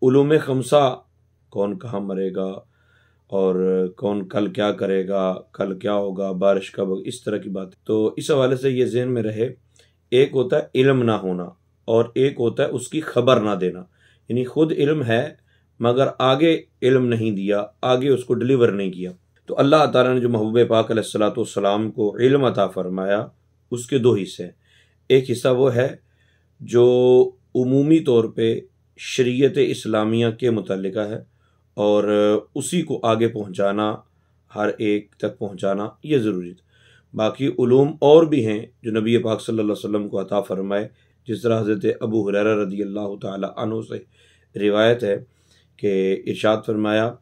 उलूम खमसा, कौन कहाँ मरेगा और कौन कल क्या करेगा, कल क्या होगा, बारिश कब होगी, इस तरह की बात। तो इस हवाले से ये ज़हन में रहे, एक होता है इल्म ना होना और एक होता है उसकी खबर ना देना। यानी खुद इल्म है मगर आगे इल्म नहीं दिया, आगे उसको डिलीवर नहीं किया। तो अल्लाह ताला ने जो महबूब पाक अलैहिस्सलाम को इल्म अता फरमाया उसके दो हिस्से हैं। एक हिस्सा वो है जो उमूमी तौर पे शरीयत इस्लामिया के मुतल्लिका है और उसी को आगे पहुंचाना, हर एक तक पहुंचाना ये ज़रूरी है। बाकी उलूम और भी हैं जो नबी पाक सल्लल्लाहु अलैहि वसल्लम को अता फरमाए, जिस तरह हज़रत अबू हुरैरा रज़ियल्लाहु ताला अन्हु से रिवायत है कि इरशाद फरमाया,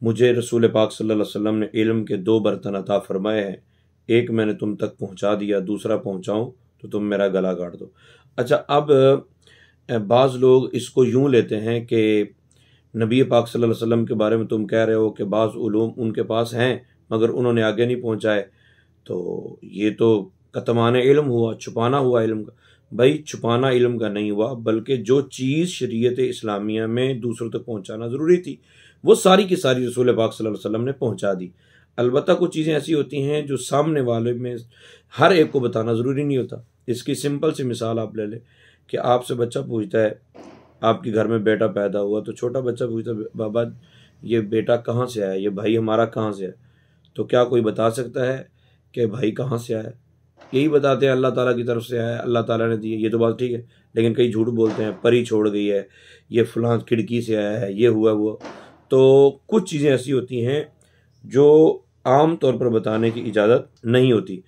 मुझे रसूल पाक सल्लल्लाहु अलैहि वसल्लम ने इल्म के दो बर्तन अता फरमाए हैं, एक मैंने तुम तक पहुंचा दिया, दूसरा पहुंचाऊं तो तुम मेरा गला काट दो। अच्छा, अब बाज़ लोग इसको यूं लेते हैं कि नबी पाक सल्लल्लाहु अलैहि वसल्लम के बारे में तुम कह रहे हो कि बाज़ उलूम उनके पास हैं मगर उन्होंने आगे नहीं पहुंचाए, तो ये तो कतमान इल्म हुआ, छुपाना हुआ इल्म का। भाई छुपाना इल्म का नहीं हुआ, बल्कि जो चीज़ शरीयत इस्लामिया में दूसरों तक पहुंचाना ज़रूरी थी वो सारी की सारी रसूल पाक सल्लल्लाहु अलैहि वसल्लम ने पहुंचा दी। अलबत्ता कुछ चीज़ें ऐसी होती हैं जो सामने वाले में हर एक को बताना ज़रूरी नहीं होता। इसकी सिंपल सी मिसाल आप ले लें कि आपसे बच्चा पूछता है, आपके घर में बेटा पैदा हुआ, तो छोटा बच्चा पूछता है, बाबा ये बेटा कहाँ से आया, ये भाई हमारा कहाँ से है? तो क्या कोई बता सकता है कि भाई कहाँ से आया? यही बताते हैं अल्लाह ताला की तरफ से आया, अल्लाह ताला ने दिए, ये तो बात ठीक है। लेकिन कई झूठ बोलते हैं, परी छोड़ गई है, ये फलां खिड़की से आया है, ये हुआ वो। तो कुछ चीज़ें ऐसी होती हैं जो आम तौर पर बताने की इजाज़त नहीं होती।